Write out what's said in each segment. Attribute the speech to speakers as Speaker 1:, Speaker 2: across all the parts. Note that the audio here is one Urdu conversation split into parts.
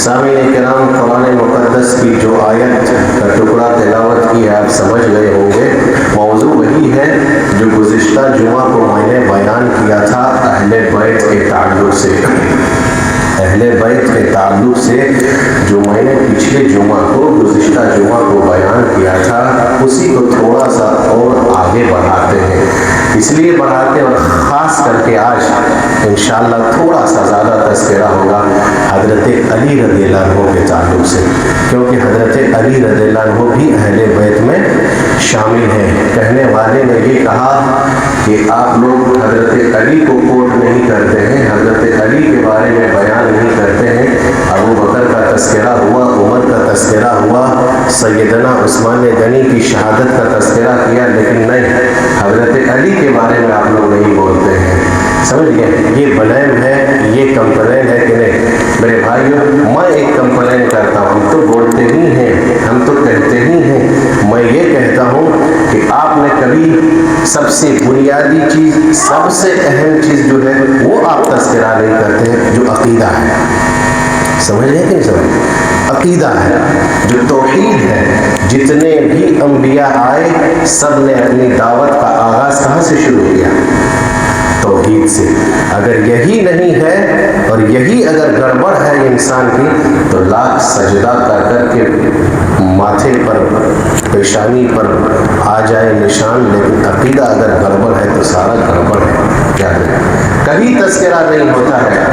Speaker 1: سامعین کرام، قرآن مقدس کی جو آیت کا ٹکڑا تلاوت کی آپ سمجھ گئے ہوں گے، موضوع وہی ہے جو گزشتہ جمعہ کو میں نے بیان کیا تھا اہل بیت کے تعلق سے۔ اہل بیت کے تعلق سے جو میں نے پچھلے جمعہ کو گزشتہ جمعہ کو بیان کیا تھا، اسی کو تھوڑا سا اور آگے بڑھاتے ہیں۔ اس لیے بڑھاتے ہیں اور خاص کر کے آج انشاءاللہ تھوڑا سا زیادہ تذکرہ ہوگا حضرت علی رضی اللہ عنہ کے تعلق سے، کیونکہ حضرت علی رضی اللہ عنہ بھی اہل بیت میں شامل ہیں۔ کہنے والے نے یہ کہا کہ آپ لوگ حضرت علی کو کوٹ نہیں کرتے ہیں، حضرت علی کے بارے میں بیان نہیں کرتے ہیں۔ ابو بکر کا تذکرہ ہوا، عمر کا تذکرہ ہوا، سیدنا عثمان غنی کی شہادت کا تذکرہ کیا، لیکن نہیں، حضرت علی کے بارے میں آپ لوگ نہیں بولتے ہیں۔ سمجھ گئے؟ یہ بلیم ہے، یہ کمپلین ہے کہ نہیں؟ میرے بھائیوں، میں ایک کمپلین کرتا ہوں، ہم تو بولتے ہی ہیں، ہم تو کہتے ہی ہیں۔ میں یہ کہتا ہوں کہ آپ نے کبھی سب سے بنیادی چیز، سب سے اہم چیز جو ہے وہ آپ تذکرہ نہیں کرتے ہیں، جو عقیدہ ہے۔ سمجھ رہے ہیں کہ نہیں سمجھ؟ عقیدہ ہے، جو توحید ہے۔ جتنے بھی انبیاء آئے سب نے اپنی دعوت کا آغاز کہاں سے شروع کیا؟ توحید سے۔ اگر یہی نہیں ہے اور یہی اگر گڑبڑ ہے انسان کی، تو لاکھ سجدہ کر کر کے ماتھے پر، پیشانی پر آ جائے نشان، لیکن عقیدہ اگر گڑبڑ ہے تو سارا گڑبڑ ہے۔ کیا ہے؟ کبھی تذکرہ نہیں ہوتا ہے،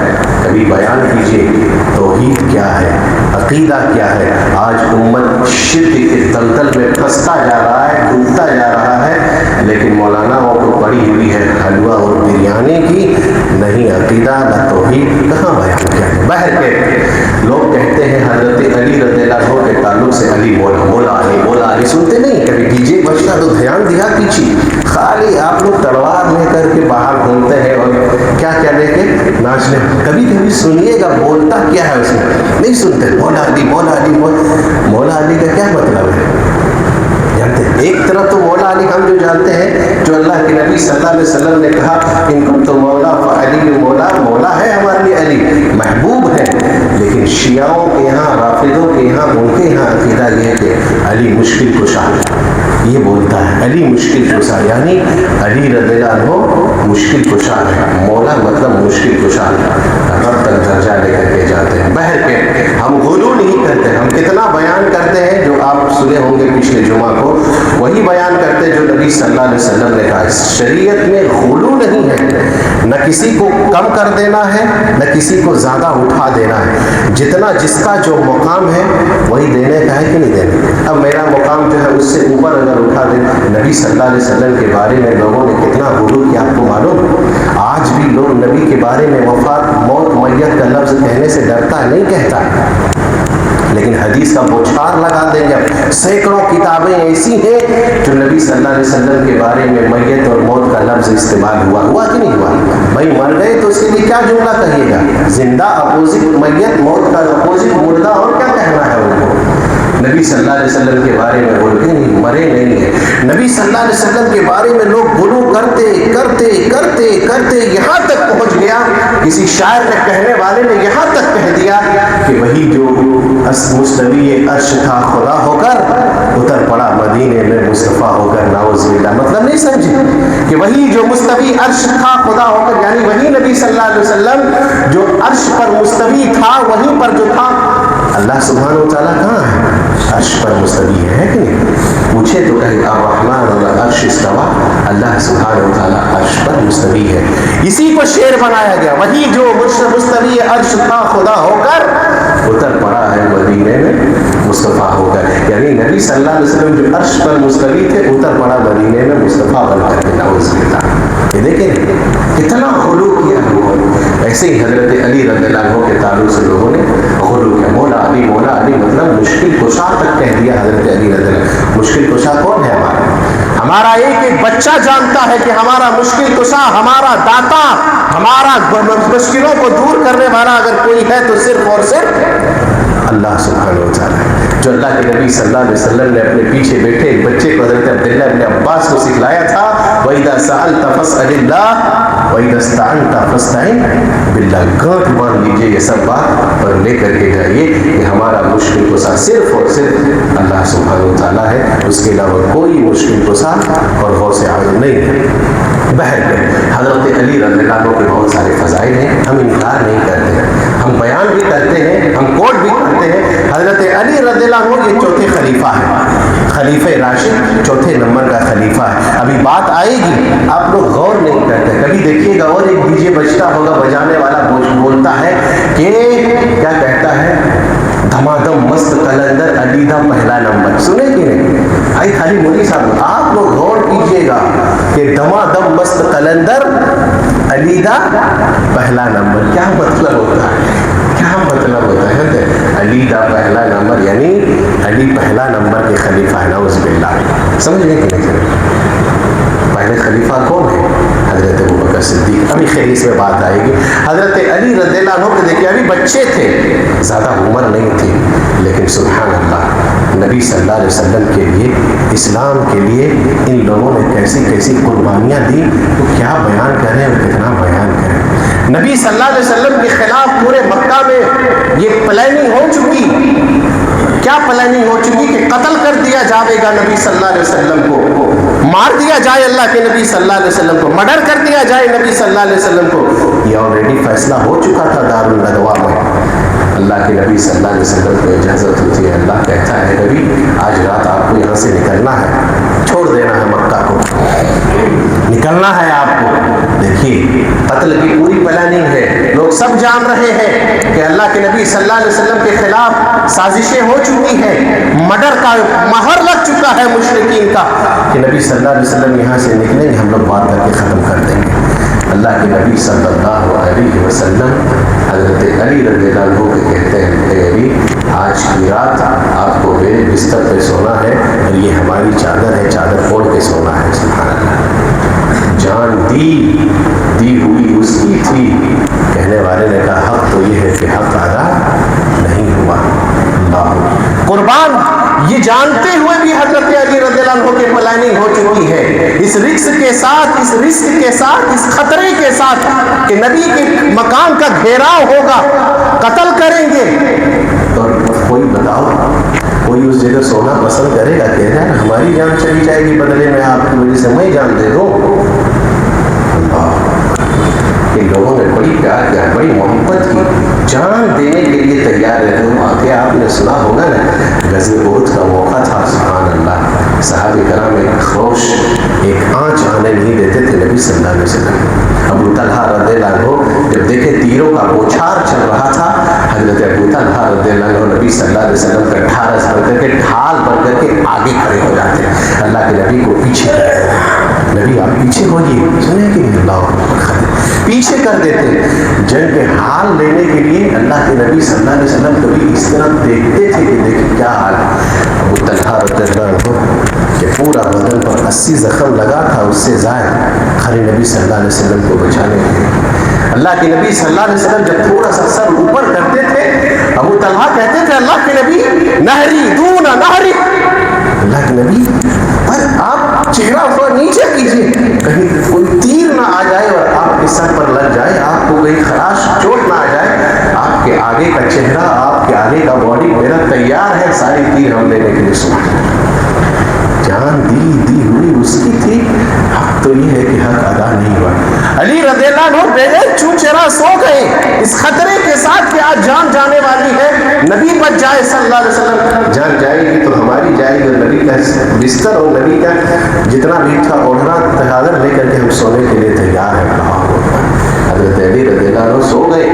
Speaker 1: کبھی بیان کیجئے توحید کیا ہے، عقیدہ کیا ہے۔ آج امت شرک کے دلدل میں پھنستا جا رہا ہے، ڈوبتا جا رہا ہے، لیکن مولانا وہ تو پڑی ہوئی ہے حلوہ اور بریانی کی، نہیں عقیدہ نہ توحید، کہاں بیان کیا ہے۔ بہر کے لوگ کہتے ہیں حضرت علی رضی اللہ عنہ کے تعلق سے علی مولا، مولا علی، مولا علی، سنتے نہیں؟ کبھی ڈی جے بجتا تو دھیان دیا پیچھے، خالی آپ لوگ تلوار لے کر کے باہر گھومتے ہیں اور کیا کیا لے کے ناچنے۔ کبھی کبھی سنیے گا بولتا کیا ہے اس میں، نہیں سنتے، مولا علی، مولا علی، مولا علی کا کیا مطلب ہے جانتے ہیں؟ ایک طرف تو مولا علی ہم جو جانتے ہیں، جو اللہ کے نبی صلی اللہ علیہ وسلم نے کہا ان کو تو مولا فعلی مولا، مولا ہے ہمارے لیے علی، محبوب ہے۔ لیکن شیعوں کے یہاں، رافضوں کے یہاں، ان کے یہاں عقیدہ یہ ہے کہ علی مشکل کشا ہے، یہ بولتا ہے علی مشکل کشا، یعنی علی رضی اللہ عنہ مشکل کشا ہے، مولا مطلب مشکل کشا ہے، رب تک درجہ لے کر کے جاتے ہیں۔ بہر کے ہم غلو نہیں کرتے، ہم کتنا بیان کرتے ہیں جو آپ سنے ہوں گے پچھلے جمعہ کو، وہی بیان کرتے جو نبی صلی اللہ علیہ وسلم نے کہا۔ شریعت میں غلو نہیں ہے، نہ کسی کو کم کر دینا ہے، نہ کسی کو زیادہ اٹھا دینا ہے۔ جتنا جس کا جو مقام ہے وہی دینے کا ہے کہ نہیں دینا۔ اب میرا مقام جو ہے اس سے اوپر اگر اٹھا دے، نبی صلی اللہ علیہ وسلم کے بارے میں لوگوں نے کتنا غلو کیا آپ کو معلوم؟ آج بھی لوگ نبی کے بارے میں وفات، موت، میت کا لفظ کہنے سے ڈرتا ہے، نہیں کہتا ہے، لیکن حدیث کا بوچھار لگا دیں گے۔ سینکڑوں کتابیں ایسی ہیں جو نبی صلی اللہ علیہ وسلم کے بارے میں میت اور موت کا لفظ استعمال ہوا، ہوا کہ نہیں ہوا؟ بھائی مر گئے تو اس کے لیے کیا جملہ کہیے گا؟ زندہ اپوزٹ میت، موت کا اپوزٹ مردہ، اور کیا کہنا ہے ان کو؟ نبی صلی اللہ علیہ وسلم کے بارے میں بولتے نہیں، مرے نہیں ہیں۔ نبی صلی اللہ علیہ وسلم کے بارے میں لوگ غلو کرتے کرتے کرتے کرتے یہاں تک پہنچ گیا، کسی شاعر نے، کہنے والے نے یہاں تک کہہ دیا کہ وہی جو مستوی عرش تھا خدا ہو کر اتر پڑا مدینے میں مصطفیٰ ہو کر، نعوذ باللہ۔ مطلب نہیں سمجھے کہ وہی جو مستوی عرش تھا خدا ہو کر، یعنی وہی نبی صلی اللہ علیہ وسلم جو عرش پر مستوی تھا، وہیں پر جو تھا اللہ سبحانہ و تعالیٰ کہاں ہے؟ عرش پر مستوی ہے کہ نہیں؟ پوچھے تو کہیں الرحمن علی العرش استویٰ، اللہ سبحانہ و تعالیٰ عرش پر مستوی ہے۔ اسی کو شعر بنایا گیا، وہی جو مستوی عرش تھا خدا ہو کر اتر پڑا ہے مدینے میں مصطفیٰ ہو کر، یعنی نبی صلی اللہ علیہ وسلم جو عرش پر مستوی تھے اتر پڑا مدینے میں مصطفیٰ بن کر کے، نعوذ باللہ۔ یہ دیکھیں کتنا غلو کیا لوگوں نے۔ ایسے ہی حضرت علی رضی اللہ عنہ کے تعلق سے لوگوں نے غلو کیا، مولا علی، مولا علی، مطلب مشکل کشا تک کہہ دیا حضرت علی رضی اللہ عنہ۔ مشکل کشا کون ہے ہمارا ایک ایک بچہ جانتا ہے کہ ہمارا مشکل کشا، ہمارا داتا، ہمارا مشکلوں کو دور کرنے والا اگر کوئی ہے تو صرف اور صرف اللہ سبحانہ و تعالیٰ، جو اللہ کے نبی صلی اللہ علیہ وسلم نے اپنے پیچھے بیٹھے ایک بچے کو حضرت عبداللہ ابن عباس کو سکھلایا تھا، وَإِذَا سَأَلْتَ فَاسْأَلِ اللَّهَ وَإِذَا اسْتَعَنْتَ فَاسْتَعِنْ بِاللَّهِ. گانٹھ باندھ لیجیے یہ سب بات اور لے کر کے جائیے کہ ہمارا مشکل کشا صرف اور صرف اللہ سبحانہ و تعالیٰ ہے، اس کے علاوہ کوئی مشکل کشا اور غوث اعظم نہیں ہے. بہرکیف حضرت علی رضی اللہ عنہ کے بہت سارے فضائل ہیں، ہم انکار نہیں کرتے، ہم بیان بھی کرتے ہیں، ہم کوٹ بھی کرتے ہیں. حضرت علی رضی اللہ عنہ یہ چوتھے خلیفہ ہیں، خلیفہ راشد چوتھے نمبر کا خلیفہ ہے. ابھی بات آئے گی، آپ لوگ غور نہیں کرتے. کبھی دیکھیے گا اور ایک ڈی جے بجتا ہوگا، بجانے والا بولتا ہے کہ کیا کہتا ہے، دھمادم مست قلندر علی دا پہلا نمبر. سنے کہ نہیں؟ آئی خالی مودی صاحب آپ لوگ غور کیجئے گا کہ دھمادم مست قلندر علی دا پہلا نمبر کیا مطلب ہوتا ہے؟ کیا مطلب ہوتا ہے؟ علی دا پہلا نمبر یعنی علی پہلا نمبر کے خلیفہ ہے. نعوذ باللہ. سمجھ گئے کہ نہیں؟ پہلے خلیفہ کون ہے؟ حضرت ابوبکر صدیق. ابھی خیر اس میں بات آئے گی. حضرت علی رضی اللہ عنہ کے دیکھیے ابھی بچے تھے، زیادہ عمر نہیں تھی، لیکن سبحان اللہ نبی صلی اللہ علیہ وسلم کے لیے، اسلام کے لیے ان لوگوں نے کیسی کیسی قربانیاں دی، تو کیا بیان کریں اور کتنا بیان کریں. نبی صلی اللہ علیہ وسلم کے خلاف پورے مکہ میں یہ پلاننگ ہو چکی. کیا پلاننگ ہو چکی کہ قتل کر دیا جائے گا نبی صلی اللہ علیہ وسلم کو، مار دیا جائے اللہ کے نبی صلی اللہ علیہ وسلم کو، مرڈر کر دیا جائے نبی صلی اللہ علیہ وسلم کو. یہ آلریڈی فیصلہ ہو چکا تھا دار الندوہ میں. اللہ کے نبی صلی اللہ علیہ وسلم کو اجازت ہوتی ہے، اللہ کہتا ہے نبی آج رات آپ کو یہاں سے نکلنا ہے، چھوڑ دینا ہے مکہ کو، نکلنا ہے آپ کو. دیکھیے قتل کی پوری پلاننگ ہے. لوگ سب جان رہے ہیں کہ اللہ کے نبی صلی اللہ علیہ وسلم کے خلاف سازشیں ہو چکی ہیں، مرڈر کا مہر لگ چکا ہے مشرکین کا کہ نبی صلی اللہ علیہ وسلم یہاں سے نکلیں گے، ہم لوگ بات کر کے ختم کر دیں گے. اللہ کے نبی صلی اللہ علیہ وسلم حضرت علی رضی اللہ عنہ کے کہتے ہیں کہ علی آج کی رات آپ کو میرے بستر پہ سونا ہے اور یہ ہماری چادر ہے، چادر اوڑھ کے سونا ہے. سبحان اللہ. جان دی ہوئی اس کی تھی. کہنے والے نے کہا حق تو یہ ہے کہ حق ادا نہیں ہوا. اللہ قربان. یہ جانتے ہوئے بھی حضرت علی رضی اللہ عنہ کی پلاننگ ہو چکی ہے، اس رسک کے ساتھ، اس خطرے کے ساتھ کہ نبی کے مقام کا گھیراؤ ہوگا، قتل کریں گے. اور کوئی بتاؤ، کوئی اس جگہ سونا پسند کرے گا کہ یار ہماری جان چلی جائے گی بدلے میں آپ کی وجہ سے میں جان دے دوں. کہ لوگوں نے بڑی پیار کیا، بڑی محبت کی، جان دینے کے لیے تیار رہتے. واقعہ آپ نے سنا ہوگا نا، غزوہ احد کا موقع تھا. سبحان اللہ. صحابہ کرام ایک خروش، ایک آنچ آنے نہیں دیتے تھے نبی صلی اللہ علیہ وسلم. ابو طلحہ رضی اللہ عنہ جب دیکھے تیروں کا بوچھار چل رہا تھا، حضرت ابو طلحہ رضی اللہ عنہ نبی صلی اللہ علیہ وسلم کا ڈھارس بن کر کے، ڈھال بن کر کے آگے کھڑے ہو جاتے. اللہ کے نبی کو پیچھے کر دیتے. نبی آپ پیچھے ہوئیے، سنے کہ اللہ پیچھے کر دیتے. جنگ کے حال لینے کے لیے اللہ کے نبی صلی اللہ علیہ وسلم کبھی اس طرح دیکھتے تھے کہ دیکھیں کیا حال ہے. ابو طلحہ رضی اللہ عنہ کہ پورا بدن پر 80 زخم لگا تھا، اس سے زائد خالی نبی صلی اللہ علیہ وسلم کو بچانے کے لیے. اللہ کے نبی صلی اللہ علیہ وسلم جب تھوڑا سا سر اوپر کرتے تھے، ابو طلحہ کہتے تھے اللہ کے نبی نہری دون نہری. اللہ کے نبی پر آپ چہرہ تھوڑا نیچے کیجیے، کہیں کوئی تیر نہ آ جائے اور آپ کے سر پر لگ جائے، آپ کو کہیں خراش چوٹ نہ آ جائے. آپ کے آگے کا چہرہ، آپ کے آگے کا باڈی میرا تیار ہے ساری تیر ہم لینے کے لیے. سن جان دی ہوئی اس کی تھی. حق تو یہ ہے کہ حق ادا نہیں ہوا. علی رضی اللہ عنہ بے چوچرا سو گئے اس خطرے کے ساتھ کہ آج جان جانے والی ہے، نبی بچ جائے صلی اللہ علیہ وسلم. جان جائے گی تو ہماری جائے گی، اور نبی کا بستر اور نبی کا جتنا بھی تھا اوڑھنا تہادر لے کر کے ہم سونے کے لیے تیار ہیں. حضرت علی رضی اللہ عنہ سو گئے،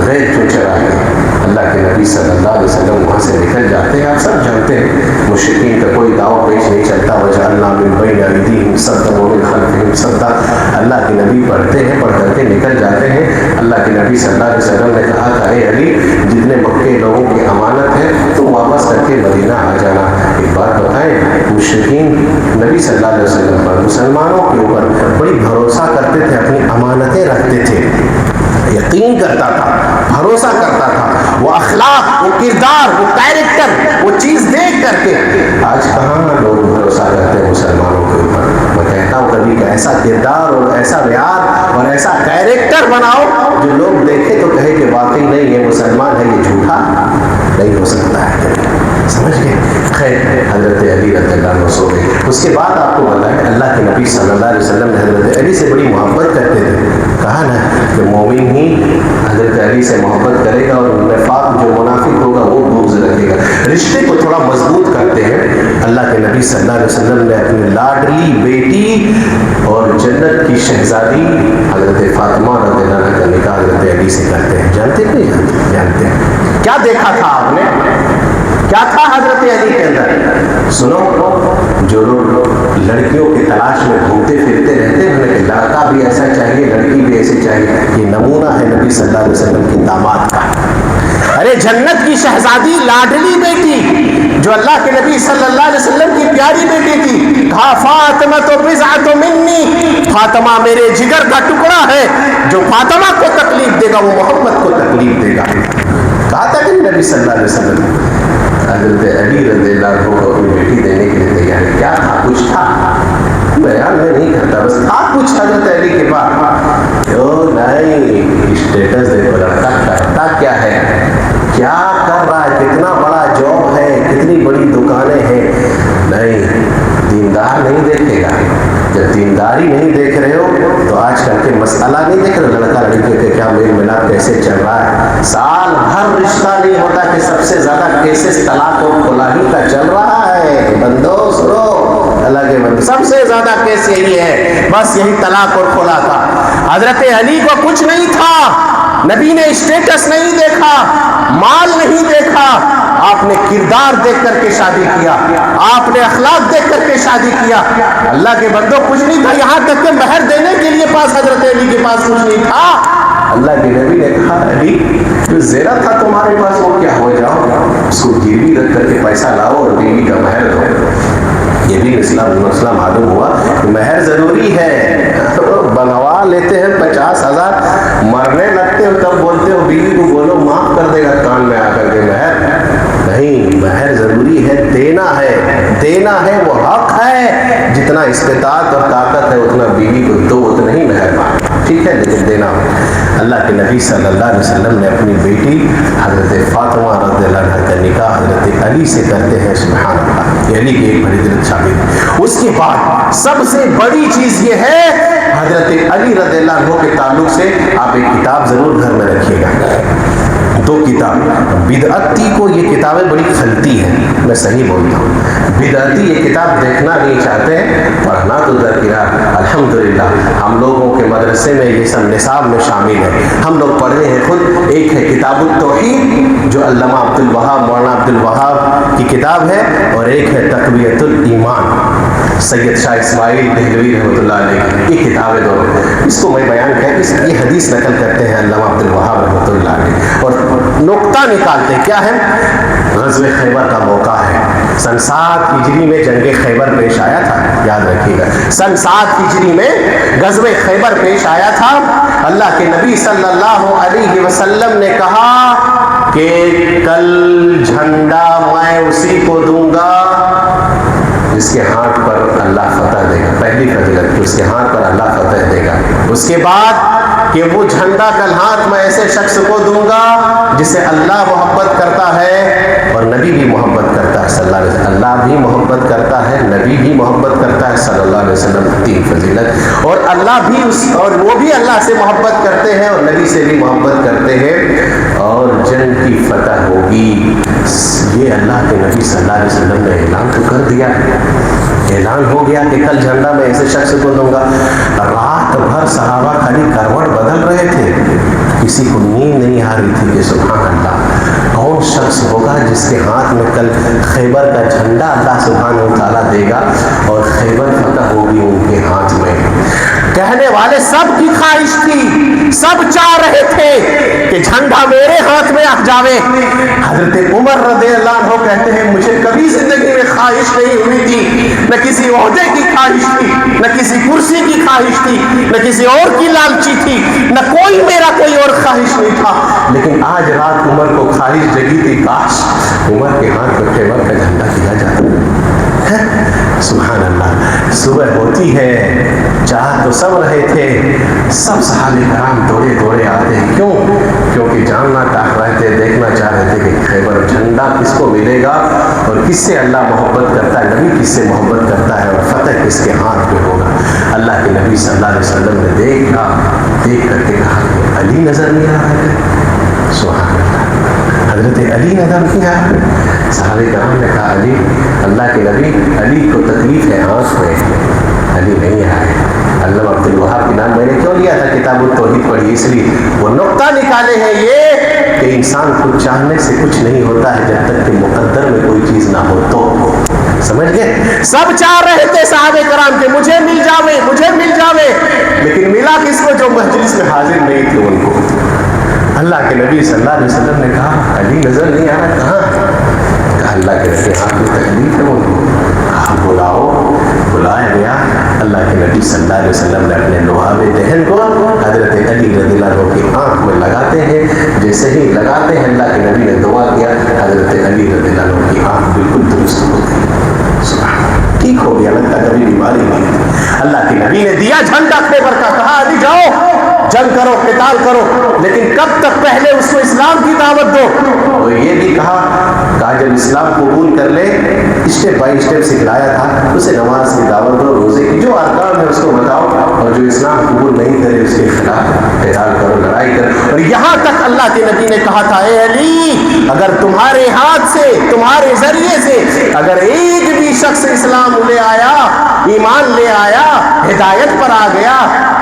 Speaker 1: غیر چوچرا گئے. اللہ کے نبی صلی اللہ علیہ وسلم وہاں سے نکل جاتے ہیں. آپ سب جانتے ہیں مشرکین کا کوئی دعو پیش نہیں چلتا. وجعلنا من بین ایدیہم سدا ومن خلفہم سدا. اللہ کے نبی پڑھتے ہیں، پڑھ کر کے نکل جاتے ہیں. اللہ کے نبی صلی اللہ علیہ وسلم نے کہا تھا اے علی جتنے مکے لوگوں کی امانت ہے تم واپس کر کے مدینہ آ جانا. ایک بات بتائیں، مشرکین نبی صلی اللہ علیہ وسلم پر، مسلمانوں کے اوپر بڑی بھروسہ کرتے تھے، اپنی امانتیں رکھتے تھے، یقین کرتا تھا، بھروسہ کرتا تھا. وہ اخلاق، وہ کردار، وہ کیریکٹر، وہ چیز دیکھ کر کے آج کہاں لوگ بھروسہ کرتے ہیں مسلمانوں کے اوپر. میں کہتا ہوں نبی کا ایسا کردار اور ایسا معیار اور ایسا کیریکٹر بناؤ جو لوگ دیکھے تو کہے کہ واقعی نہیں یہ مسلمان ہے، یہ جھوٹا نہیں ہو سکتا ہے. سمجھ گئے؟ خیر حضرت علی رضی اللہ عنہ سو گئے. اس کے بعد آپ کو بتائیں اللہ کے نبی صلی اللہ علیہ وسلم نے حضرت علی سے بڑی محبت کرتے تھے. کہا نا کہ مومن ہی حضرت علی سے محبت کرے گا اور نفاق جو منافق ہوگا وہ بغض رکھے گا. رشتے کو تھوڑا مضبوط کرتے ہیں. اللہ کے نبی صلی اللہ علیہ وسلم نے اپنی لاڈلی بیٹی اور جنت کی شہزادی حضرت فاطمہ رضی اللہ عنہا کا نکاح حضرت علی سے کرتے ہیں. جانتے نہیں جانتے ہیں؟ کیا دیکھا تھا آپ نے؟ کیا تھا حضرت علی کے اندر؟ سنو، جو لوگ لڑکیوں کی تلاش میں گھومتے پھرتے رہتے ہیں کہ لڑکا بھی ایسا چاہیے لڑکی بھی ایسے چاہیے، یہ نمونہ ہے نبی صلی اللہ علیہ وسلم کی داماد کا. ارے جنت کی شہزادی لاڈلی بیٹی جو اللہ کے نبی صلی اللہ علیہ وسلم کی پیاری بیٹی تھی، کہا فاطمہ تو بضعۃ منی، فاطمہ میرے جگر کا ٹکڑا ہے، جو فاطمہ کو تکلیف دے گا وہ محمد کو تکلیف دے گا. کہا تھا کہ نبی صلی اللہ علیہ وسلم. حضرت علی رضی اللہ عنہ کو اپنی بیٹی دینے کے لیے تیار ہے. کیا تھا؟ کچھ تھا، بیان میں نہیں کرتا، بس تھا کچھ حضرت علی کے پاس. نہیں، اسٹیٹس دیکھو لڑکا کرتا کیا ہے، کیا کر رہا ہے، کتنا بڑا جاب ہے، کتنی بڑی دکانیں ہیں. نہیں، دیندار نہیں دیکھے گا. جب دینداری نہیں دیکھ رہے ہو تو آج کل کے مسئلہ نہیں دیکھ رہے لڑکا لڑکی کے کیا میل ملاپ کیسے چل رہا ہے. سال بھر رشتہ نہیں ہوتا کہ سب سے زیادہ کیسز طلاق اور کھلاہی کا چل رہا ہے. بندو سنو، اللہ کے بندو، سب سے زیادہ کیس یہی ہے، بس یہی طلاق اور کھلا کا. حضرت علی کو کچھ نہیں تھا، نبی نے اسٹیٹس نہیں دیکھا، مال نہیں دیکھا، آپ نے کردار دیکھ کر کے شادی کیا، آپ نے اخلاق دیکھ کر کے شادی کیا. اللہ کے بندوں کچھ نہیں تھا، یہاں تک کہ مہر دینے کے لیے پاس حضرت علی کے پاس کچھ نہیں تھا. اللہ کے نبی نے کہا علی جو زیرہ تھا تمہارے پاس وہ کیا ہو جاؤ، اس کو گروی رکھ کر کے پیسہ لاؤ اور بیوی کا مہر دو. یہ بھی مسئلہ معلوم ہوا کہ مہر ضروری ہے. بنوا لیتے ہیں 50,000، مرنے لگتے ہو تب بولتے ہو بیوی کو بولو معاف کر دے گا کان میں آ کر کے. مہر نہیں، مہر ضروری ہے، دینا ہے، وہ حق ہے. جتنا استطاعت اور طاقت ہے اتنا بیوی کو دو، اتنا ہی مہر مانگ، ٹھیک ہے، لیکن دینا ہو. اللہ کے نبی صلی اللہ علیہ وسلم نے اپنی بیٹی حضرت فاطمہ رضی اللہ عنہا کا نکاح حضرت علی سے کرتے ہیں. سبحان اللہ، یہ علی کی ایک بڑی دل ثابت. اس کے بعد سب سے بڑی چیز یہ ہے حضرت علی رضی اللہ عنہ کے تعلق سے آپ ایک کتاب ضرور گھر میں رکھیے گا. دو کتاب بدعتی کو یہ کتابیں بڑی کھلتی ہیں، میں صحیح بولتا ہوں. بدعتی یہ کتاب دیکھنا نہیں چاہتے ہیں، پڑھنا تو درکنار. الحمدللہ ہم لوگوں کے مدرسے میں یہ سب نصاب میں شامل ہے، ہم لوگ پڑھے ہیں خود. ایک ہے کتاب التوحید جو علامہ عبد الوہاب مولانا عبد الوہاب کی کتاب ہے، اور ایک ہے تقویۃ الایمان سید شاہ اسماعیل دہلوی رحمۃ اللہ علیہ. یہ کتابیں دونوں، اس کو میں بیان کر یہ حدیث نقل کرتے ہیں علامہ عبد الوہاب رحمۃ اللہ علیہ، اور نقطہ نکالتے ہیں. کیا ہے؟ غزوہ خیبر کا موقع ہے. سن 7 ہجری میں جنگ خیبر پیش آیا تھا، یاد رکھیے گا. سن 7 ہجری میں غزوہ خیبر پیش آیا تھا. اللہ کے نبی صلی اللہ علیہ وسلم نے کہا کہ کل جھنڈا میں اسی کو دوں گا جس کے ہاتھ پر اللہ فتح دے گا. پہلی فضیلت، اس کے ہاتھ پر اللہ فتح دے گا. اس کے بعد کہ وہ جھنڈا کل ہاتھ میں ایسے شخص کو دوں گا جسے اللہ محبت کرتا ہے اور نبی بھی محبت کرتا ہے صلی اللہ علیہ وسلم. اللہ بھی محبت کرتا ہے، نبی بھی محبت کرتا ہے صلی اللہ علیہ وسلم. 3 فضیلت. اور اللہ بھی اور وہ بھی اللہ سے محبت کرتے ہیں اور نبی سے بھی محبت کرتے ہیں، اور جنگ کی فتح ہوگی. یہ اللہ کے نبی صلی اللہ علیہ وسلم نے اعلان تو کر دیا، اعلان ہو گیا کہ کل جھنڈا میں ایسے شخص کو دوں گا. رات بھر صحابہ خالی کروٹ بدل رہے تھے، کسی کو نیند نہیں آ رہی تھی کہ سبحان اللہ کون شخص ہوگا جس کے ہاتھ میں کل خیبر کا جھنڈا اللہ سبحانہ و تعالیٰ دے گا اور خیبر فتح ہوگی ان کے ہاتھ میں. کہنے والے سب کی خواہش تھی، سب چاہ رہے تھے کہ جھنڈا میرے ہاتھ میں آ جاوے. حضرت عمر رضی اللہ عنہ کہتے ہیں مجھے کبھی زندگی میں خواہش نہیں ہوئی تھی، نہ کسی عہدے کی خواہش تھی، نہ کسی کرسی کی خواہش تھی، نہ کسی اور کی لالچی تھی، نہ کوئی میرا کوئی اور خواہش نہیں تھا. لیکن آج رات عمر کو خواہش جگی تھی کاش عمر کے ہاتھ میں خیبر کا جھنڈا دیا جاتا. سبحان اللہ. صبح ہوتی ہے، چاہ تو سب رہے تھے، سب صحابہ کرام دوڑے دوڑے آتے ہیں. کیوں؟ کیونکہ جاننا چاہ رہے تھے، دیکھنا چاہ رہے تھے کہ خیبر جھنڈا کس کو ملے گا اور کس سے اللہ محبت کرتا ہے، نبی کس سے محبت کرتا ہے اور فتح کس کے ہاتھ پہ ہوگا. اللہ کے نبی صلی اللہ علیہ وسلم نے دیکھا، دیکھ کر کے کہا کہ علی نظر نہیں آ رہا ہے. سبحان اللہ، حضرت علی نظر نہیں آ رہا. صحابہ کرام نے کہا علی، اللہ کے نبی علی کو تکلیف ہے آنکھ میں، علی نہیں آ رہے. علامہ عبد الوہاب کے نام میں نے کیوں لیا تھا کتاب التوحید پڑھی؟ اس لیے وہ نقطہ نکالے ہیں یہ کہ انسان کو چاہنے سے کچھ نہیں ہوتا ہے جب تک کہ مقدر میں کوئی چیز نہ ہو تو. سمجھ گئے؟ سب چاہ رہے تھے صحابہ کرام کہ مجھے مل جاوے، مجھے مل جاوے، لیکن ملا کس کو؟ جو مجلس میں حاضر نہیں تھے ان کو. اللہ کے نبی صلی اللہ علیہ وسلم نے کہا علی نظر نہیں آ رہا. کہاں؟ اللہ کے نبی ہاتھ میں تکلیف ہے ان کو. کہا بلاؤ. بلایا گیا. اللہ کے نبی صلی اللہ علیہ وسلم نے اپنے لوہاب دہن کو حضرت علی رضی اللہ عنہ کی آنکھ میں لگاتے ہیں. جیسے ہی لگاتے ہیں اللہ کے نبی نے دعا کیا، حضرت علی رضی اللہ عنہ کی آنکھ بالکل درست ہو گئی. ٹھیک ہو گیا، لگتا کبھی بیماری نہیں تھی. اللہ کے نبی نے دیا جھنڈا خیبر کا، کہا علی جاؤ جنگ کرو، قتال کرو، لیکن کب تک؟ پہلے اس کو اسلام کی دعوت دو. اور یہ بھی کہا جب اسلام قبول کر لے، اسٹیپ بائی اسٹیپ سکھلایا تھا اسے، نماز کی دعوت دو، روزے کی جو ارکان ہے اس کو بتاؤ، اور جو اسلام قبول نہیں کرے اس کے خلاف قتال کرو، لڑائی کرو. اور یہاں تک اللہ کے نبی نے کہا تھا اے علی، اگر تمہارے ہاتھ سے، تمہارے ذریعے سے اگر ایک بھی شخص اسلام لے آیا، ایمان لے آیا، ہدایت پر آ گیا،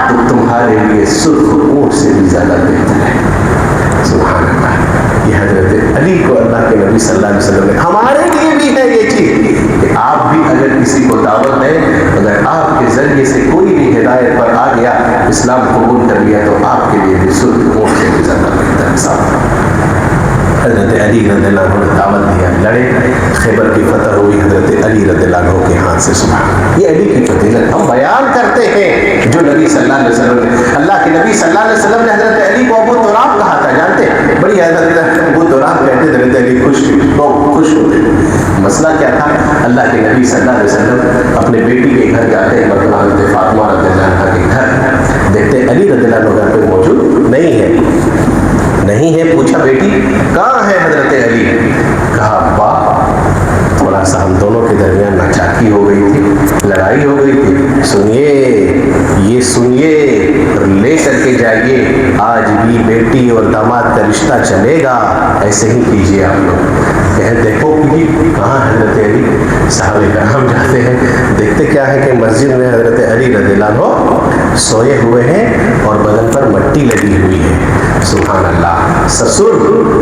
Speaker 1: تو تمہارے لیے سرخ اونٹ سے بھی زیادہ بہتر ہے. سبحان اللہ. یہ حضرت علی کو اللہ کے نبی صلی اللہ علیہ وسلم نے، ہمارے لیے بھی ہے یہ چیز کہ آپ بھی اگر کسی کو دعوت دیں، اگر آپ کے ذریعے سے کوئی بھی ہدایت پر آ گیا، اسلام قبول کر لیا، تو آپ کے لیے بھی سرخ اونٹ سے بھی زیادہ بہتر ہے. حضرت علی رضی اللہ عنہ نے دعوت دیا، لڑے، خیبر کی فتح ہوئی حضرت علی رضی اللہ عنہ کے ہاتھ سے. سبحان، یہ علی کی فضیلت ہم بیان کرتے ہیں جو نبی صلی اللہ علیہ وسلم نے، اللہ کے نبی صلی اللہ علیہ وسلم نے حضرت علی کو ابو تراب کہا تھا. جانتے ہیں بڑی حضرت ابو تراب کہتے تھے، حضرت علی خوش ہوتے. مسئلہ کیا تھا؟ اللہ کے نبی صلی اللہ علیہ وسلم اپنے بیٹی کے گھر جاتے ہیں، مطلب حضرت فاطمہ رضی اللہ عنہ کے گھر، دیکھتے علی رضی اللہ عنہ گھر پہ موجود نہیں ہے. نہیں ہے. پوچھا بیٹی کہاں ہے حضرت علی؟ کہا ابا تھوڑا سا ہم دونوں کے درمیان ناچاکی ہو گئی تھی، لڑائی ہو گئی تھی. سنیے، یہ سنیے اور لے کر کے جائیے، آج بھی بیٹی اور داماد کا رشتہ چلے گا، ایسے ہی کیجیے آپ لوگ. دیکھو کہاں حضرت علی؟ صحابہ کرام جاتے ہیں، دیکھتے کیا ہے کہ مسجد میں حضرت علی رضی اللہ عنہ سوئے ہوئے ہیں اور بدن پر مٹی لگی ہوئی ہے. سبحان اللہ. سسر،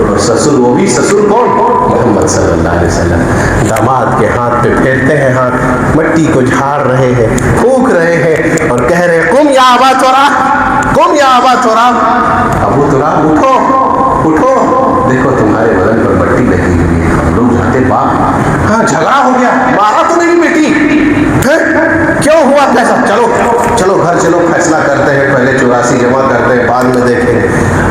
Speaker 1: اور سسر وہ بھی سسر کون؟ محمد صلی اللہ علیہ وسلم. داماد کے ہاتھ پہ پھیرتے ہیں ہاتھ، مٹی کو جھاڑ رہے ہیں، پھونک رہے ہیں اور کہہ رہے ہیں قم یا ابا تراب، قم یا ابا تراب. ابو تراب اٹھو اٹھو، دیکھو تمہارے بدن پر مٹی لگی ہوئی ہے. ہم لوگ جاتے باپ، ہاں جھگڑا ہو گیا، مارا تو نہیں بیٹی، کیوں ہوا کیسا؟ چلو چلو گھر چلو، فیصلہ کرتے ہیں، پہلے 84 جمع کرتے ہیں، بعد میں دیکھیں گے.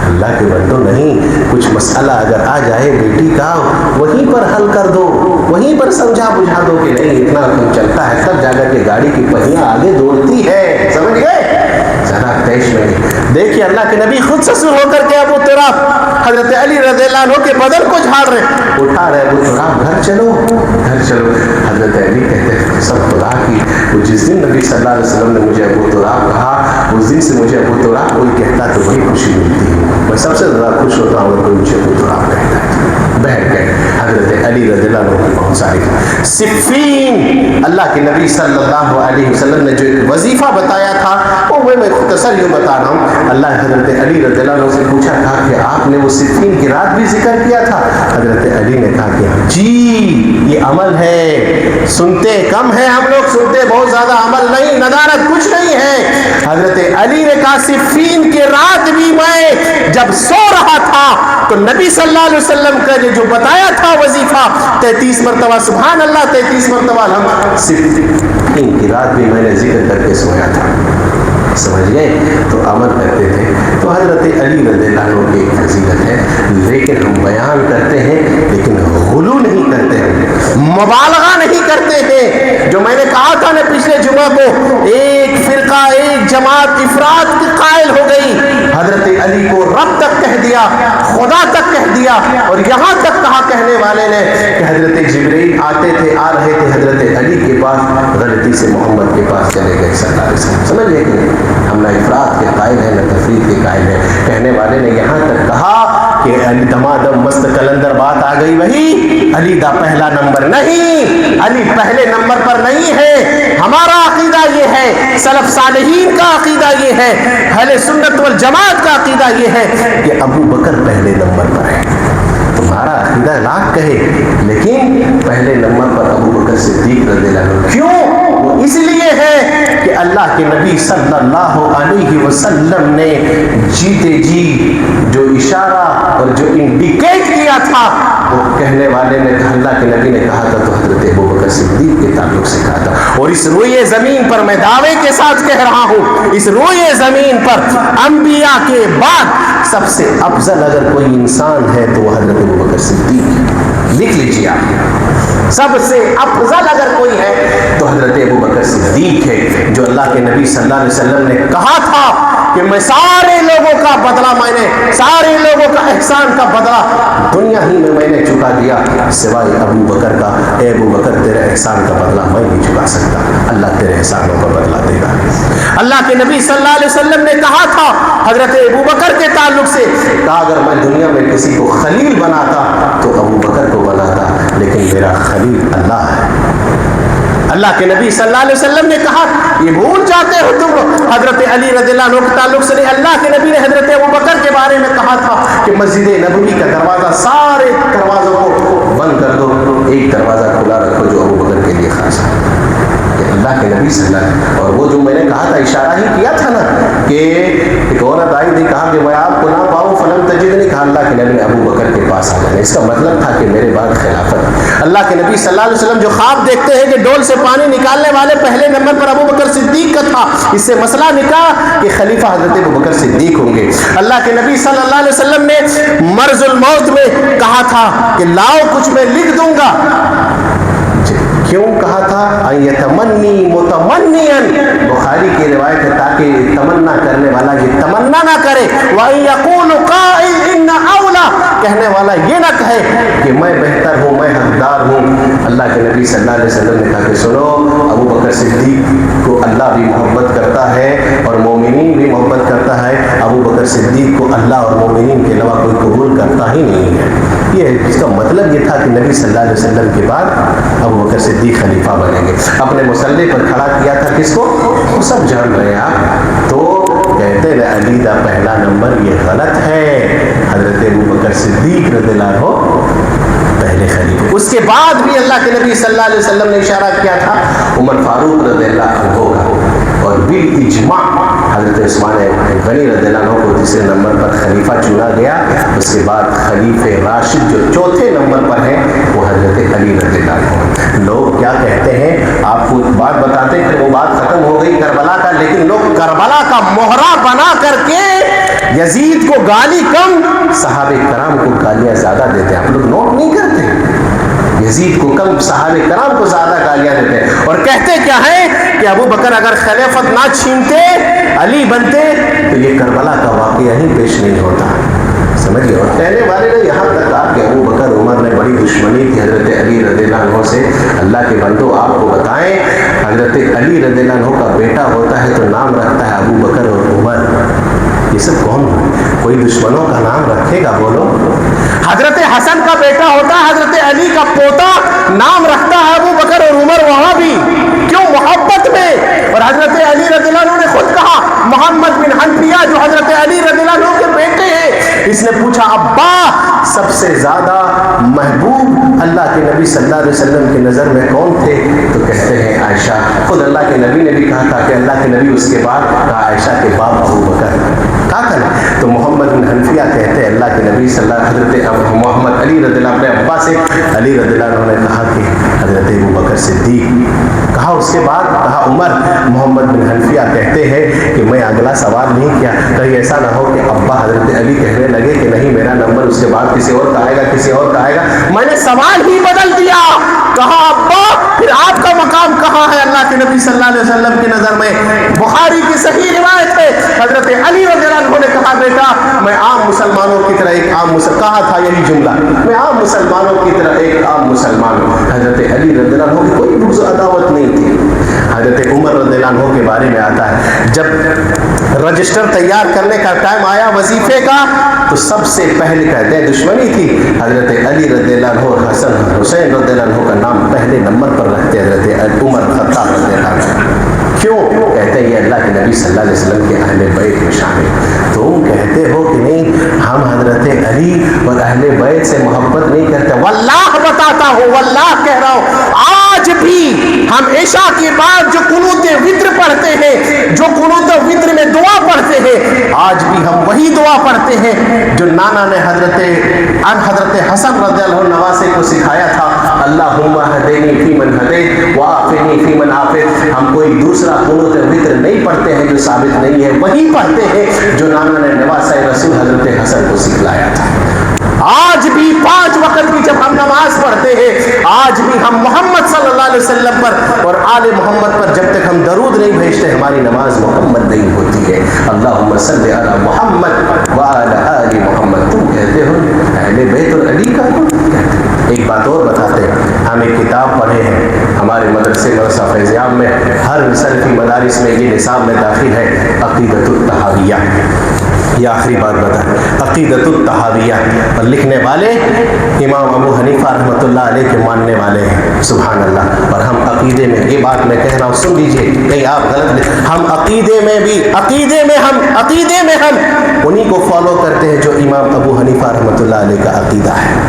Speaker 1: اللہ کے بندو نہیں، کچھ مسئلہ اگر آ جائے بیٹی کا، وہیں پر حل کر دو، وہیں پر سمجھا بجھا دو کہ نہیں اتنا کم چلتا ہے، تب جا کر کے گاڑی کی پہیاں آگے دوڑتی ہے. سمجھ گئے؟ ذرا پیش میں دیکھیے اللہ کے نبی خود سسر ہو کر کے ابو تراب حضرت علی رضی اللہ عنہ کے بدن کو جھاڑ رہے، اٹھا رہے. ابو تراب گھر چلو گھر چلو. حضرت علی کہتے ہیں سب خدا کی، وہ جس دن نبی صلی اللہ علیہ وسلم نے مجھے ابو تراب کہا، اس دن سے مجھے ابو تراب کوئی کہتا تو بڑی خوشی ملتی ہے. میں سب سے زیادہ خوش ہوتا ہوں اگر کوئی مجھے ابو تراب کہتا ہے. بیٹھ گئے. حضرت علی رضی اللہ عنہ کی بہت ساری صفین، اللہ کے نبی صلی اللہ علیہ وسلم نے جو ایک وظیفہ بتایا تھا وہ میں مختصر یوں بتا رہا ہوں. اللہ حضرت علی رضی اللہ عنہ سے پوچھا تھا کہ آپ نے وہ صفین کی رات بھی ذکر کیا تھا؟ حضرت علی نے کہا کہ جی یہ عمل ہے، سنتے کم ہیں ہم لوگ، سنتے بہت زیادہ، عمل نہیں، ندارت کچھ نہیں ہے. حضرت علی نے کہا صفین کی رات بھی میں جب سو رہا تھا تو نبی صلی اللہ علیہ وسلم کا جو بتایا تھا وظیفہ 33 مرتبہ سبحان اللہ، 33 مرتبہ الحمد، صفین کی رات بھی میں نے ذکر کر کے سویا تھا. سمجھ گئے؟ تو عمل کرتے تھے. تو حضرت علی رضی اللہ عنہ کی ایک فضیلت ہے، لیکن ہم بیان کرتے ہیں لیکن غلو نہیں کرتے ہیں، مبالغہ نہیں کرتے ہیں. جو میں نے کہا تھا نا پچھلے جمعہ کو افراد کی قائل ہو گئی. حضرت علی کو رب تک کہہ دیا, خدا تک کہہ دیا, اور یہاں تک کہا کہنے والے نے کہ حضرت جبرائیل آتے تھے, آ رہے تھے حضرت علی کے پاس, غلطی سے محمد کے پاس چلے گئے صلی اللہ علیہ وسلم. سمجھ لے کہ ہم نہ افراد کے قائل ہیں نہ تفرید کے قائل ہیں. کہنے والے نے یہاں تک کہا کہ علی دمادم مست کلندر بات آ گئی وہی, علی دا پہلا نمبر نہیں, علی پہلے نمبر پر نہیں ہے. ہمارا عقیدہ یہ ہے, سلف صالحین کا عقیدہ یہ ہے, اہل سنت والجماعت کا عقیدہ یہ ہے کہ ابو بکر پہلے نمبر پر ہے. تمہارا عقیدہ لاکھ کہے لیکن پہلے نمبر پر ابو بکر صدیق رضی اللہ عنہ. کیوں؟ وہ اس لیے ہے کہ اللہ کے نبی صلی اللہ علیہ وسلم نے جیتے جی جو اشارہ اور جو انڈیکیٹ کیا تھا, وہ کہنے والے نے کہا, اللہ کے نبی نے کہا تھا تو حضرت ابو بکر صدیق کے تعلق سے کہا تھا. اور اس روئے زمین پر میں دعوے کے ساتھ کہہ رہا ہوں, اس روئے زمین پر انبیاء کے بعد سب سے افضل اگر کوئی انسان ہے تو وہ حضرت ابو بکر صدیق ہے. لکھ لیجیے آپ, سب سے افضل اگر کوئی ہے تو حضرت ابو بکر صدیق ہے, جو اللہ کے نبی صلی اللہ علیہ وسلم نے کہا تھا کہ میں سارے لوگوں کا بدلہ, میں نے سارے لوگوں کا احسان کا بدلہ دنیا ہی میں نے چکا دیا سوائے ابو بکر کا. اے ابو بکر تیرے احسان کا بدلہ میں نہیں چکا سکتا, اللہ تیرے احسانوں کا بدلہ دے گا. اللہ کے نبی صلی اللہ علیہ وسلم نے کہا تھا حضرت ابو بکر کے تعلق سے, کہا اگر میں دنیا میں کسی کو خلیل بناتا تو ابو بکر کو بناتا, لیکن میرا خلیل اللہ ہے. اللہ کے نبی صلی اللہ علیہ وسلم نے کہا, یہ بھول جاتے ہو تم حضرت علی رضی اللہ عنہ کے تعلق سے نہیں. اللہ کے نبی نے حضرت ابو بکر کے بارے میں کہا تھا کہ مسجد نبوی کا دروازہ سارے دروازوں کو بند کر دو, ایک دروازہ کھلا رکھو جو ابو بکر کے لیے خاص ہے. اللہ کے نبی صلی اللہ علیہ وسلم. اور وہ جو میں نے کہا تھا, اشارہ ہی کیا تھا نا کہ ایک عورت آئی تھی, کہا کہ میں آپ کو نہ پاؤں فلم تجد نہیں, کہا اللہ کے نبی نے ابو بکر کے پاس آ جانا. اس کا مطلب تھا کہ میرے بعد خلافت. اللہ کے نبی صلی اللہ علیہ وسلم جو خواب دیکھتے ہیں کہ ڈول سے پانی نکالنے والے پہلے نمبر پر ابو بکر صدیق کا تھا, اس سے مسئلہ نکلا کہ خلیفہ حضرت ابو بکر صدیق ہوں گے. اللہ کے نبی صلی اللہ علیہ وسلم نے مرض الموت میں کہا تھا کہ لاؤ کچھ میں لکھ دوں گا. کیوں کہا تھا؟ یتمنی متمنیاً, بخاری کی روایت ہے تاکہ تمنا کرنے والا یہ تمنا نہ کرے, وَيَقُولُ قَائِلْ إِنَّ أَوْلَى, کہنے والا یہ نہ کہے کہ میں بہتر ہوں, میں حقدار ہوں. اللہ کے نبی صلی اللہ علیہ وسلم نے کہا کہ سنو, ابو بکر صدیق کو اللہ بھی محبت کرتا ہے اور مومنین بھی محبت کرتا ہے. ابو بکر صدیق کو اللہ اور مومنین کے علاوہ کوئی قبول کرتا ہی نہیں ہے. یہ اس کا مطلب یہ تھا کہ نبی صلی اللہ علیہ وسلم کے بعد ابو بکر صدیق خلیفہ بنیں گے. اپنے مسلح پر کھڑا کیا تھا کس کو؟ وہ سب جان رہے ہیں آپ. تو کہتے ہیں علی دا پہلا نمبر, یہ غلط ہے. حضرت ابو بکر صدیق رضی اللہ عنہ پہلے خلیفہ. اس کے بعد بھی اللہ کے نبی صلی اللہ علیہ وسلم نے اشارہ کیا تھا عمر فاروق رضی اللہ عنہ کا, اور بالاجماع حضرت عثمان غنی رضی اللہ عنہ کو تیسرے نمبر پر خلیفہ چنا گیا. اس کے بعد خلیفہ راشد جو چوتھے نمبر پر ہیں وہ حضرت علی رضی اللہ عنہ. لوگ کیا کہتے ہیں, آپ کو بات بتاتے ہیں کہ وہ بات ختم ہو گئی کربلا کا, لیکن لوگ کربلا کا موہرا بنا کر کے یزید کو گالی کم, صحابہ کرام کو گالیاں زیادہ دیتے ہیں. آپ لوگ نوٹ نہیں کرتے, یزید کو کم, صحابہ کرام کو زیادہ گالیاں دیتے ہیں. اور کہتے کیا ہے کہ ابو بکر اگر خلافت نہ چھینتے, علی بنتے, تو یہ کربلا کا واقعہ ہی پیش نہیں ہوتا. سمجھئے. اور کہنے والے نے یہاں تک کہا کہ ابو بکر عمر نے بڑی دشمنی تھی حضرت علی رضی اللہ عنہ سے. اللہ کے بندو آپ کو بتائیں, حضرت علی رضی اللہ عنہ کا بیٹا ہوتا ہے تو نام رکھتا ہے ابو بکر اور عمر. یہ سب کون ہے؟ کوئی دشمنوں کا نام رکھے گا؟ بولو. حضرت حسن کا بیٹا ہوتا ہے حضرت علی کا پوتا, نام رکھتا ہے ابو بکر اور عمر. وہاں بھی کیوں؟ محبت میں. اور حضرت علی رضی اللہ عنہ نے خود کہا, محمد بن حنفیہ جو حضرت علی رضی اللہ عنہ کے بیٹے ہیں, اس نے پوچھا ابا سب سے زیادہ محبوب اللہ کے نبی صلی اللہ علیہ وسلم کی نظر میں کون تھے؟ تو کہتے ہیں عائشہ. خود اللہ کے نبی نے بھی کہا تھا کہ اللہ کے نبی اس کے بعد کہا عائشہ کے باپ ابو بکر. کہا تھا نا. تو محمد بن حنفیہ کہتے ہیں اللہ کے نبی صلی اللہ حضرت محمد علی رضی اللہ عنہ ابا سے علی رضی اللہ عنہ نے کہا کہ حضرت ابو بکر صدیق. کہا اس کے بعد کہا عمر. محمد بن حنفیہ کہتے ہیں کہ میں اگلا سوال نہیں کیا, کہیں ایسا نہ ہو کہ ابا حضرت علی کہنے لگے کہ نہیں میرا نمبر اس کے بعد کسی اور کا آئے گا, کسی اور کا آئے گا. میں نے سوال ہی بدل دیا, کہا ابا پھر آپ کا مقام کہاں ہے اللہ کے نبی صلی اللہ علیہ وسلم کی نظر میں؟ بخاری کی صحیح روایت ہے، حضرت علی رضی اللہ عنہ نے کہا بیٹا میں عام مسلمانوں کی طرح ایک عام کہا تھا یہی جملہ، میں عام مسلمانوں کی طرح ایک عام مسلمان ہوں۔ حضرت علی رضی اللہ عنہ کی کوئی بغض و عداوت نہیں تھی۔ حضرت عمر رضی اللہ عنہ کے بارے میں آتا ہے جب رجسٹر تیار کرنے کا ٹائم آیا وظیفے کا تو سب سے پہلے کہتے ہیں دشمنی تھی، حضرت علی رضی اللہ عنہ حسن حسین رضی اللہ عنہ کا نام پہلے نمبر پر رکھتے حضرت عمر خطاب رضی اللہ عنہ۔ کیوں؟ کہتے ہیں یہ اللہ کے نبی صلی اللہ علیہ وسلم کے اہل بیت میں شامل۔ تم کہتے ہو کہ نہیں ہم حضرت علی اور اہل بیت سے محبت نہیں کرتے، واللہ بتاتا ہوں، واللہ کہہ رہا ہوں آج بھی ہم عشاء کے بعد جو قنوت وتر پڑھتے ہیں، جو قنوت وتر میں دعا پڑھتے ہیں، آج بھی ہم وہی دعا پڑھتے ہیں جو نانا نے حضرت حسن رضی اللہ عنہ نواسے کو سکھایا تھا، اللہم ہدینی فی من ہدیت وعافنی فی من عافیت۔ ہم کوئی دوسرا قنوت وتر نہیں پڑھتے ہیں جو ثابت نہیں ہے، وہی پڑھتے ہیں جو نانا نے نواسہ رسول حضرت حسن کو سکھلایا تھا۔ آج بھی 5 وقت کی جب ہم نماز پڑھتے ہیں، آج بھی ہم محمد صلی اللہ علیہ وسلم پر اور آل محمد پر جب تک ہم درود نہیں بھیجتے ہماری نماز مکمل نہیں ہوتی ہے۔ اللہم صلی علی محمد وعلی آل محمد۔ تم کہتے ہو اہل بیت اور علی کا کہتے ہیں۔ ایک بات اور بتاتے ہیں، ہم ایک کتاب پڑھے ہیں ہمارے مدرسے مدرسہ فیض عام میں، ہر سلفی مدارس میں یہ نصاب میں داخل ہے، عقیدۃ الطحاویہ۔ یہ آخری بات بتائیں، عقیدۃ الطحاویہ، اور لکھنے والے امام ابو حنیفہ رحمۃ اللہ علیہ کے ماننے والے ہیں، سبحان اللہ۔ اور ہم عقیدے میں، یہ بات میں کہہ رہا ہوں سن لیجئے کہیں آپ غلط، ہم عقیدے میں بھی عقیدے میں ہم انہی کو فالو کرتے ہیں جو امام ابو حنیفہ رحمۃ اللہ علیہ کا عقیدہ ہے۔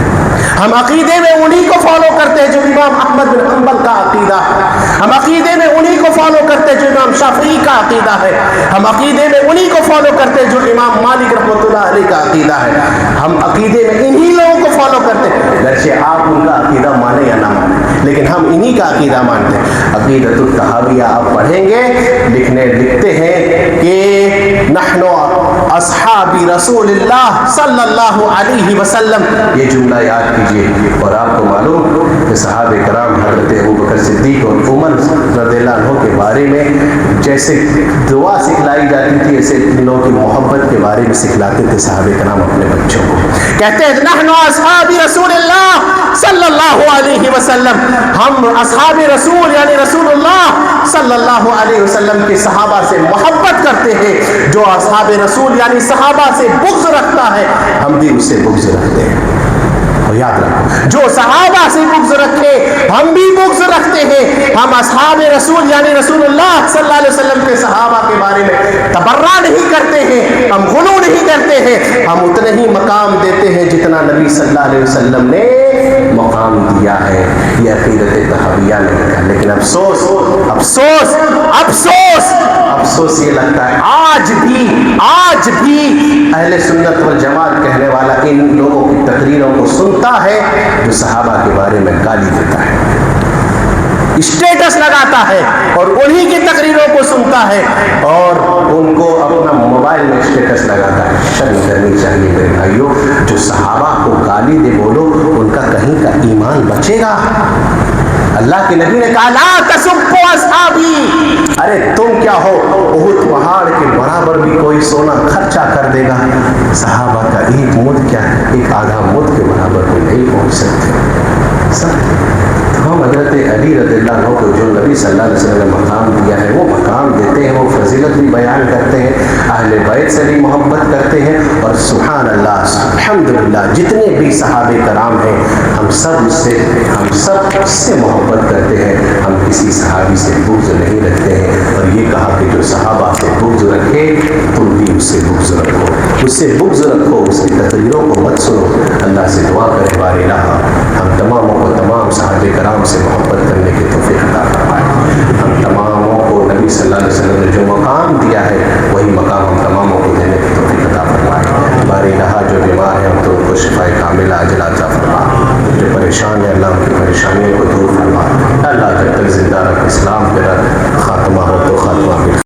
Speaker 1: ہم عقیدے میں انہی کو فالو کرتے ہیں جو امام احمد بن حنبل کا عقیدہ ہے۔ ہم عقیدے میں انہی کو فالو کرتے ہیں جو امام شافعی کا عقیدہ ہے۔ ہم عقیدے میں انہی کو فالو کرتے ہیں جو امام مالک رحمۃ اللہ علیہ کا عقیدہ ہے۔ ہم عقیدے میں انہی لوگوں کو فالو کرتے ہیں، گرچہ آپ ان کا عقیدہ مانیں یا نہ مانیں، لیکن ہم انہی کا عقیدہ مانتے ہیں۔ عقیدۃ الطحاویہ آپ پڑھیں گے، لکھتے ہیں کہ نحن اصحاب رسول اللہ صلی اللہ علیہ وسلم، یہ جملہ یاد کیجئے۔ اور آپ کو معلوم کہ صحابہ کرام حضرت ابوبکر صدیق اور عمر رضی اللہ عنہ کے بارے میں جیسے دعا سکھلائی جاتی تھی، ایسے دلوں کی محبت کے بارے میں سکھلاتے تھے صحابہ کرام اپنے بچوں کو۔ کہتے ہیں نحن اصحاب رسول اللہ صلی اللہ علیہ وسلم، ہم اصحاب رسول یعنی رسول اللہ صلی اللہ علیہ وسلم کے صحابہ سے محبت کرتے ہیں۔ جو اصحاب رسول یعنی صحابہ سے بغض رکھتا ہے ہم بھی اس سے بغض رکھتے ہیں۔ اور یاد رکھو جو صحابہ سے بغض رکھے ہم بھی بغض رکھتے ہیں۔ ہم اصحاب رسول یعنی رسول اللہ صلی اللہ علیہ وسلم کے صحابہ کے بارے میں تبرہ نہیں کرتے ہیں، ہم غلو نہیں کرتے ہیں، ہم اتنے ہی مقام دیتے ہیں جتنا نبی صلی اللہ علیہ وسلم نے مقام دیا ہے۔ یہ عقیدت طحاویہ نے لکھا، لیکن افسوس افسوس افسوس افسوس یہ لگتا ہے آج بھی اہل سنت والجماعت کہنے والا ان لوگوں کی تقریروں کو سنتا ہے جو صحابہ کے بارے میں گالی دیتا ہے، اسٹیٹس لگاتا ہے اور انہی کی تقریروں کو سنتا ہے اور ان کو اپنا موبائل میں اسٹیٹس لگاتا ہے۔ شرم کرنی چاہیے میرے بھائیوں، جو صحابہ کو گالی دے بولو ان کا کہیں کا ایمان بچے گا؟ اللہ کے نبی نے کہا لا تسبوا اصحابی، ارے تم کیا ہو احد پہاڑ کے برابر بھی کوئی سونا خرچہ کر دے گا، صحابہ کا ایک مد کیا ہے، ایک آدھا مد کے برابر کوئی نہیں پہنچ سکتے۔ ہم حضرت علی رضی اللہ عنہ کو جو نبی صلی اللہ علیہ وسلم نے مقام دیا ہے وہ مقام دیتے ہیں، وہ فضیلت بھی بیان کرتے ہیں، اہل بیت سے بھی محبت کرتے ہیں، اور سبحان اللہ الحمدللہ جتنے بھی صحابہ کرام ہیں ہم سب سے محبت کرتے ہیں، ہم کسی صحابی سے بغض نہیں رکھتے ہیں۔ اور یہ کہا کہ جو صحابہ سے بغض رکھے تم بھی اس سے بغض رکھو، اس کی تقریروں کو مت سنو۔ اللہ سے دعا کرے بار الہ ہم تماموں کو تمام صحابہ کرام سے محبت کرنے کی توفیق عطا فرمائے۔ ہم تماموں کو نبی صلی اللہ علیہ وسلم نے جو مقام دیا ہے وہی مقام ہم تماموں کو دینے کی توفیق عطا فرمائے۔ بار الہ جو بیمار ہیں ہم تو ان کو شفاء کاملہ عاجلہ عطا فرما، جو پریشان ہے اللہ ان کی پریشانیوں کو دور فرما۔ اللہ جب تک زندہ رکھ، اسلام پہ رکھ، خاتمہ ہو تو خاتمہ بھی